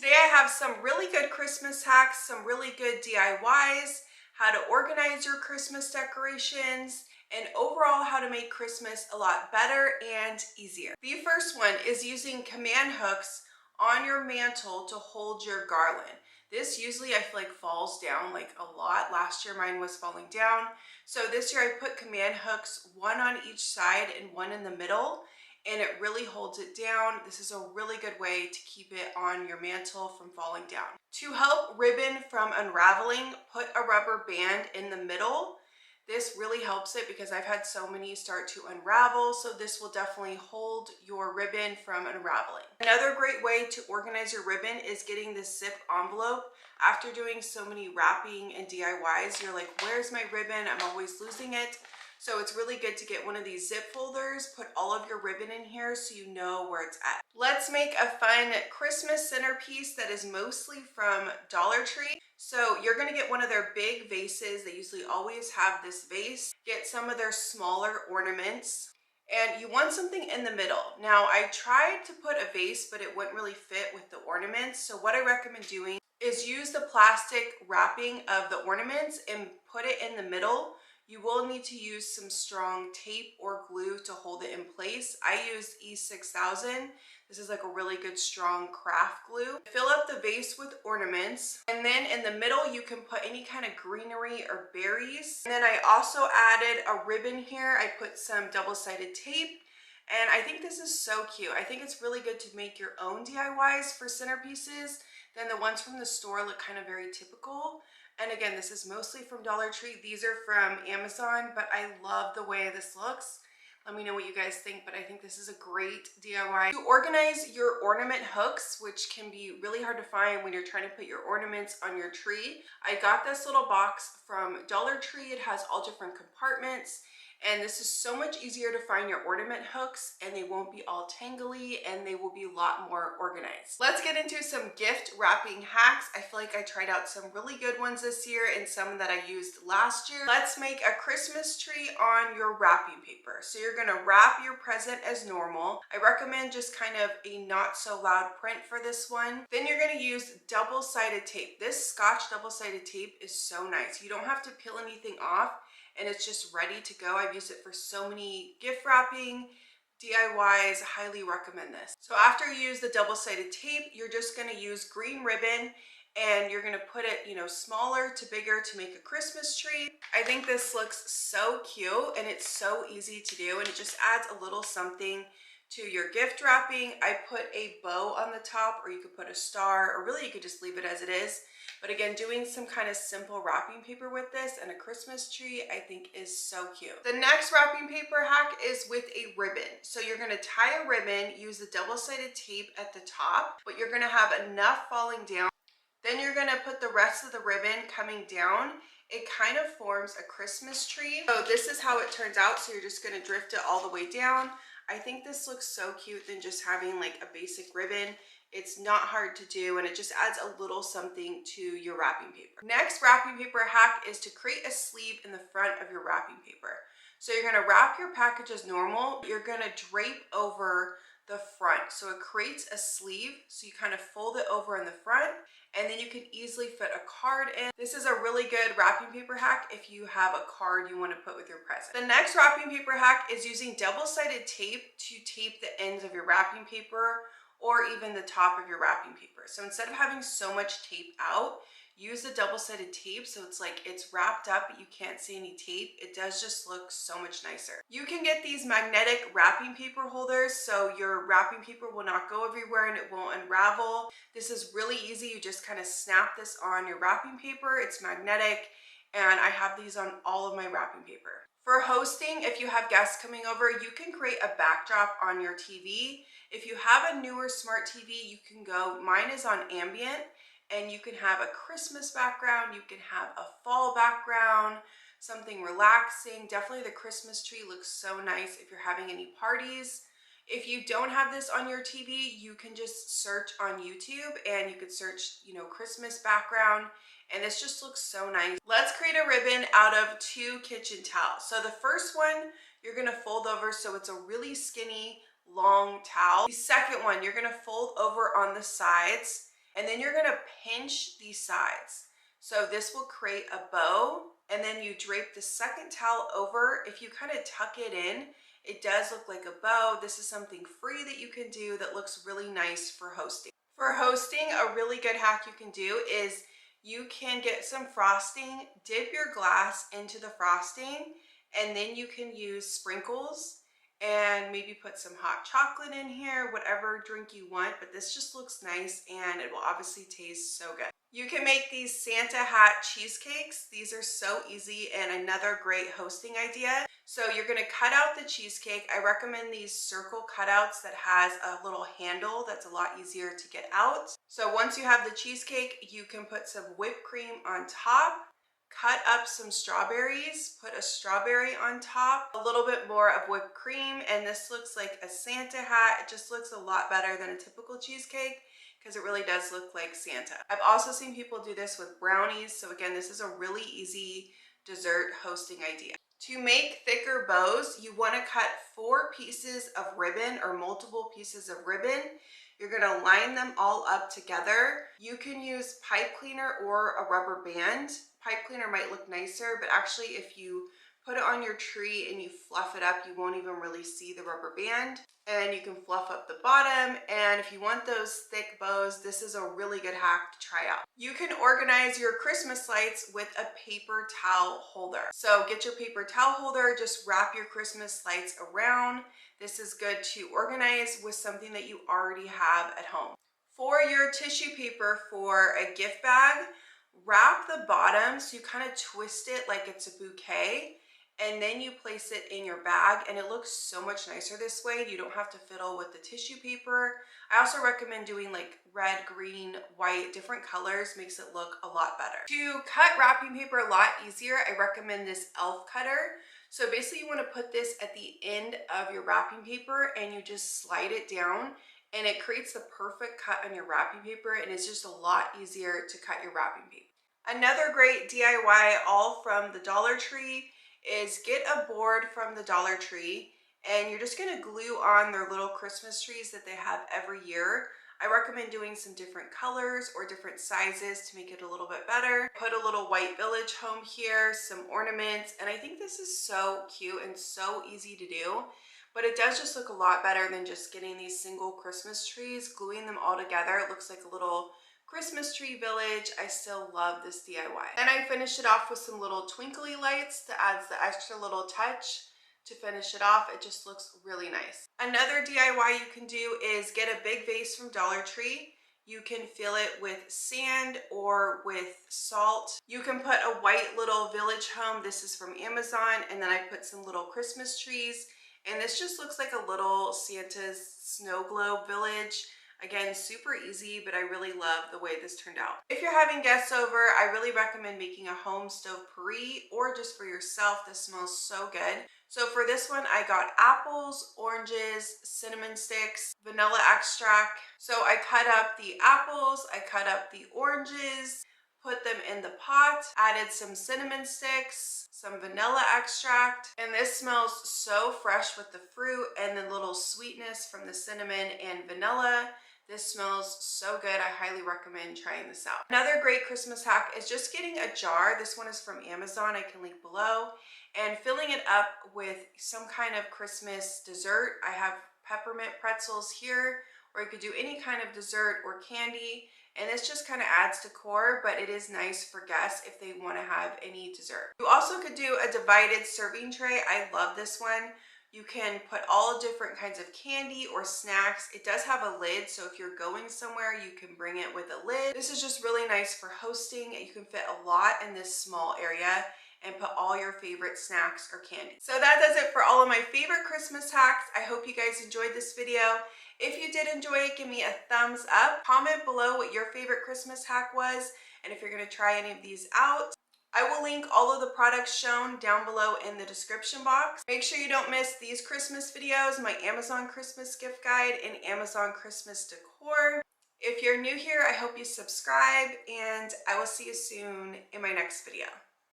Today I have some really good Christmas hacks, some really good DIYs, how to organize your Christmas decorations, and overall how to make Christmas a lot better and easier. The first one is using command hooks on your mantle to hold your garland. This usually I feel like falls down like a lot. Last year mine was falling down. So this year I put command hooks, one on each side and one in the middle, and it really holds it down. This is a really good way to keep it on your mantle from falling down. To help ribbon from unraveling, put a rubber band in the middle. This really helps it because I've had so many start to unravel, so this will definitely hold your ribbon from unraveling. Another great way to organize your ribbon is getting this zip envelope. After doing so many wrapping and DIYs, you're like, where's my ribbon? I'm always losing it. So it's really good to get one of these zip folders, put all of your ribbon in here so you know where it's at. Let's make a fun Christmas centerpiece that is mostly from Dollar Tree. So you're gonna get one of their big vases. They usually always have this vase. Get some of their smaller ornaments. And you want something in the middle. Now I tried to put a vase, but it wouldn't really fit with the ornaments. So what I recommend doing is use the plastic wrapping of the ornaments and put it in the middle. You will need to use some strong tape or glue to hold it in place. I used E6000. This is like a really good strong craft glue. Fill up the vase with ornaments, and then in the middle you can put any kind of greenery or berries. And then I also added a ribbon here. I put some double-sided tape, and I think this is so cute. I think it's really good to make your own DIYs for centerpieces. Then the ones from the store look kind of very typical. And again, this is mostly from Dollar Tree. These are from Amazon, but I love the way this looks. Let me know what you guys think, but I think this is a great DIY. To organize your ornament hooks, which can be really hard to find when you're trying to put your ornaments on your tree, I got this little box from Dollar Tree. It has all different compartments. And this is so much easier to find your ornament hooks, and they won't be all tangly, and they will be a lot more organized. Let's get into some gift wrapping hacks. I feel like I tried out some really good ones this year and some that I used last year. Let's make a Christmas tree on your wrapping paper. So you're gonna wrap your present as normal. I recommend just kind of a not so loud print for this one. Then you're gonna use double-sided tape. This Scotch double-sided tape is so nice. You don't have to peel anything off, and it's just ready to go. I've used it for so many gift wrapping DIYs. Highly recommend this. So after you use the double-sided tape, you're just going to use green ribbon, and you're going to put it, smaller to bigger to make a Christmas tree. I think this looks so cute, and it's so easy to do, and it just adds a little something to your gift wrapping. I put a bow on the top, or you could put a star, or really you could just leave it as it is. But again, doing some kind of simple wrapping paper with this and a Christmas tree, I think is so cute. The next wrapping paper hack is with a ribbon. So you're gonna tie a ribbon, use the double-sided tape at the top, but you're gonna have enough falling down. Then you're gonna put the rest of the ribbon coming down. It kind of forms a Christmas tree. So this is how it turns out. So you're just gonna drift it all the way down. I think this looks so cute than just having like a basic ribbon. It's not hard to do, and it just adds a little something to your wrapping paper. Next wrapping paper hack is to create a sleeve in the front of your wrapping paper. So you're gonna wrap your package as normal. You're gonna drape over the front. So it creates a sleeve. So you kind of fold it over in the front, and then you can easily fit a card in. This is a really good wrapping paper hack if you have a card you want to put with your present. The next wrapping paper hack is using double-sided tape to tape the ends of your wrapping paper, or even the top of your wrapping paper. So instead of having so much tape out, use the double-sided tape so it's like it's wrapped up but you can't see any tape. It does just look so much nicer. You can get these magnetic wrapping paper holders so your wrapping paper will not go everywhere and it won't unravel. This is really easy. You just kind of snap this on your wrapping paper. It's magnetic, and I have these on all of my wrapping paper. For hosting, if you have guests coming over, you can create a backdrop on your TV. If you have a newer smart TV, you can go, mine is on ambient, and you can have a Christmas background, you can have a fall background, something relaxing. Definitely the Christmas tree looks so nice if you're having any parties. If you don't have this on your TV, you can just search on YouTube, and you could search, Christmas background, and this just looks so nice. Let's create a ribbon out of 2 kitchen towels. So the first one, you're gonna fold over so it's a really skinny, long towel. The second one, you're gonna fold over on the sides, And then you're gonna pinch these sides. So this will create a bow, and then you drape the second towel over. If you kind of tuck it in, it does look like a bow. This is something free that you can do that looks really nice for hosting. For hosting, a really good hack you can do is you can get some frosting, dip your glass into the frosting, and then you can use sprinkles and maybe put some hot chocolate in here, whatever drink you want, but this just looks nice and it will obviously taste so good. You can make these Santa hat cheesecakes. These are so easy and another great hosting idea. So you're gonna cut out the cheesecake. I recommend these circle cutouts that has a little handle that's a lot easier to get out. So once you have the cheesecake, you can put some whipped cream on top. Cut up some strawberries, put a strawberry on top, a little bit more of whipped cream, and this looks like a Santa hat. It just looks a lot better than a typical cheesecake because it really does look like Santa. I've also seen people do this with brownies, so again, this is a really easy dessert hosting idea. To make thicker bows, you want to cut 4 pieces of ribbon or multiple pieces of ribbon. You're going to line them all up together. You can use pipe cleaner or a rubber band. Pipe cleaner might look nicer, but actually if you put it on your tree and you fluff it up, you won't even really see the rubber band. And you can fluff up the bottom. And if you want those thick bows, this is a really good hack to try out. You can organize your Christmas lights with a paper towel holder. So get your paper towel holder, just wrap your Christmas lights around. This is good to organize with something that you already have at home. For your tissue paper for a gift bag, wrap the bottom so you kind of twist it like it's a bouquet, and then you place it in your bag, and it looks so much nicer this way. You don't have to fiddle with the tissue paper. I also recommend doing like red, green, white, different colors, makes it look a lot better. To cut wrapping paper a lot easier, I recommend this e.l.f. cutter. So basically you want to put this at the end of your wrapping paper and you just slide it down, and it creates the perfect cut on your wrapping paper, and it's just a lot easier to cut your wrapping paper. Another great DIY, all from the Dollar Tree, is get a board from the Dollar Tree, and you're just going to glue on their little Christmas trees that they have every year. I recommend doing some different colors or different sizes to make it a little bit better. Put a little white village home here, some ornaments, and I think this is so cute and so easy to do. But it does just look a lot better than just getting these single Christmas trees, gluing them all together. It looks like a little Christmas tree village. I still love this DIY. Then I finished it off with some little twinkly lights that adds the extra little touch. To finish it off, it just looks really nice. Another DIY you can do is get a big vase from Dollar Tree. You can fill it with sand or with salt. You can put a white little village home. This is from Amazon, and then I put some little Christmas trees, and this just looks like a little Santa's snow globe village. Again, super easy, but I really love the way this turned out. If you're having guests over, I really recommend making a home stove puree, or just for yourself. This smells so good. So for this one, I got apples, oranges, cinnamon sticks, vanilla extract. So I cut up the apples, I cut up the oranges, put them in the pot, added some cinnamon sticks, some vanilla extract, and this smells so fresh with the fruit and the little sweetness from the cinnamon and vanilla. This smells so good. I highly recommend trying this out. Another great Christmas hack is just getting a jar. This one is from Amazon. I can link below. And filling it up with some kind of Christmas dessert. I have peppermint pretzels here, or you could do any kind of dessert or candy. And this just kind of adds decor, but it is nice for guests if they want to have any dessert. You also could do a divided serving tray. I love this one. You can put all different kinds of candy or snacks. It does have a lid, so if you're going somewhere, you can bring it with a lid. This is just really nice for hosting. You can fit a lot in this small area and put all your favorite snacks or candy. So that does it for all of my favorite Christmas hacks. I hope you guys enjoyed this video. If you did enjoy it, give me a thumbs up. Comment below what your favorite Christmas hack was, and if you're gonna try any of these out. I will link all of the products shown down below in the description box. Make sure you don't miss these Christmas videos, my Amazon Christmas gift guide, and Amazon Christmas decor. If you're new here, I hope you subscribe, and I will see you soon in my next video.